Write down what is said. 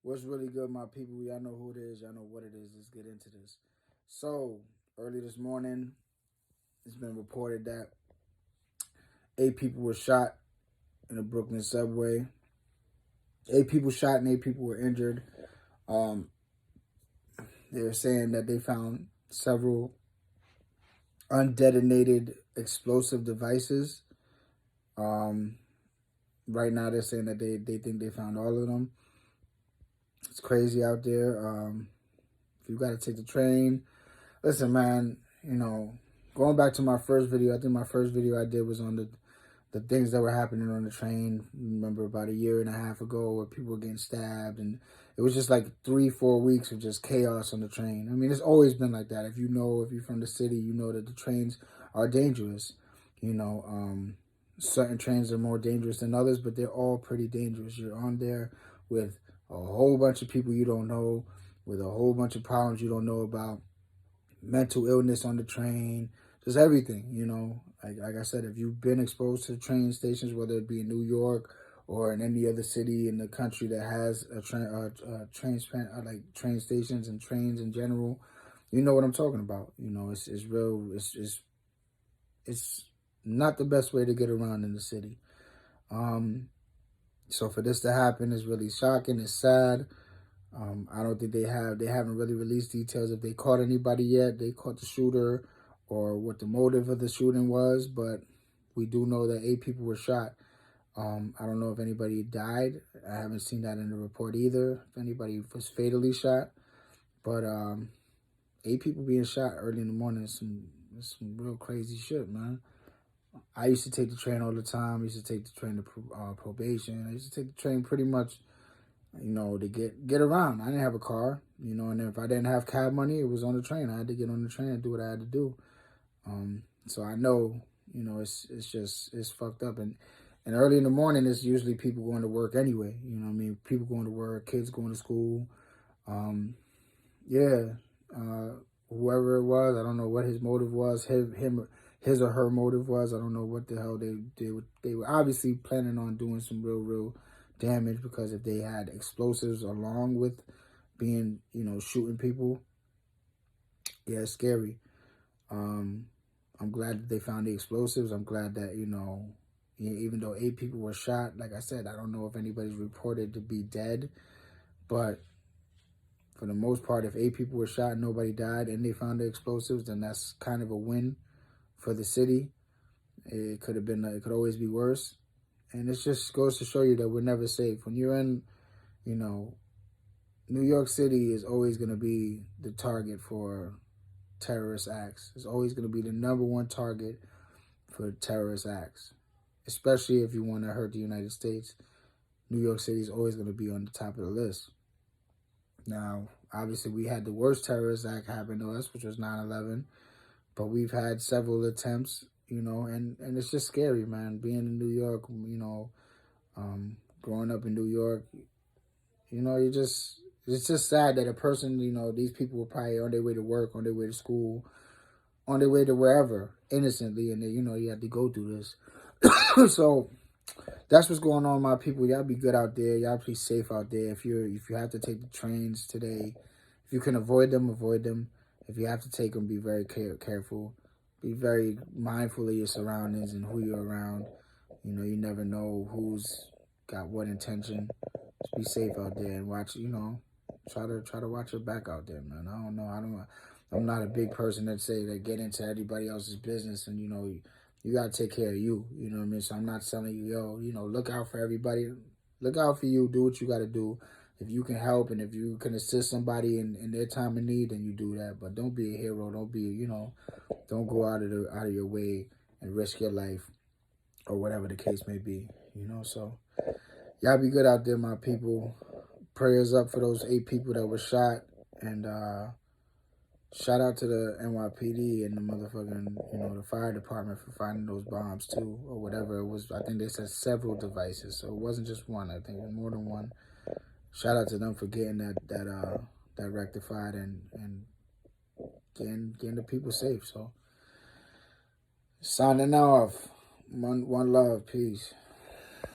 What's really good, my people? Y'all know who it is. Y'all know what it is. Let's get into this. So, early this morning, it's been reported that 8 people were shot in the Brooklyn subway. 8 people shot and 8 people were injured. Um, they're saying that they found several undetonated explosive devices. Right now, they're saying that they think they found all of them. It's crazy out there. If you got to take the train, listen, man, going back to my first video, I think my first video I did was on the things that were happening on the train. Remember about a year and a half ago where people were getting stabbed, and it was just like 3-4 weeks of just chaos on the train. I mean, it's always been like that. If you're from the city, you know that the trains are dangerous. Certain trains are more dangerous than others, but they're all pretty dangerous. You're on there with a whole bunch of people you don't know, with a whole bunch of problems you don't know about, mental illness on the train, just everything. Like I said, if you've been exposed to train stations, whether it be in New York or in any other city in the country that has a train stations and trains in general, you know what I'm talking about. It's real. It's not the best way to get around in the city. So for this to happen is really shocking. It's sad. I don't think they haven't really released details if they caught anybody yet. They caught the shooter or what the motive of the shooting was, but we do know that 8 people were shot. I don't know if anybody died. I haven't seen that in the report either, if anybody was fatally shot. But 8 people being shot early in the morning is some real crazy shit, man. I used to take the train all the time. I used to take the train to probation. I used to take the train pretty much to get around. I didn't have a car, and if I didn't have cab money, it was on the train. I had to get on the train and do what I had to do. So I know, it's fucked up. And early in the morning, it's usually people going to work anyway. People going to work, kids going to school. Whoever it was, I don't know what his motive was, his or her motive was. I don't know what the hell they did. They were obviously planning on doing some real damage, because if they had explosives along with being, shooting people, yeah, it's scary. I'm glad that they found the explosives. I'm glad that, even though 8 people were shot, like I said, I don't know if anybody's reported to be dead, but for the most part, if 8 people were shot and nobody died and they found the explosives, then that's kind of a win for the city. It could always be worse. And it just goes to show you that we're never safe. When you're in, New York City is always going to be the target for terrorist acts. It's always going to be the #1 target for terrorist acts, especially if you want to hurt the United States. New York City is always going to be on the top of the list. Now, obviously, we had the worst terrorist act happen to us, which was 9/11, but we've had several attempts, and it's just scary, man. Being in New York, growing up in New York, it's just sad that a person, these people were probably on their way to work, on their way to school, on their way to wherever, innocently, and you had to go through this. So that's what's going on, my people. Y'all be good out there. Y'all be safe out there. If you have to take the trains today, if you can avoid them, avoid them. If you have to take them, be very careful. Be very mindful of your surroundings and who you're around. You never know who's got what intention. Just be safe out there and watch. Try to watch your back out there, man. I don't know. I'm not a big person that say that get into everybody else's business, and you gotta take care of you. You know what I mean? So I'm not telling you, look out for everybody. Look out for you. Do what you gotta do. If you can help and if you can assist somebody in their time of need, then you do that. But don't be a hero. Don't be, don't go out of your way and risk your life or whatever the case may be. So y'all be good out there, my people. Prayers up for those 8 people that were shot, and shout out to the NYPD and the motherfucking, the fire department for finding those bombs too, or whatever it was. I think they said several devices, so it wasn't just one. I think it was more than one. Shout out to them for getting that rectified and getting the people safe. So signing off. One love, peace.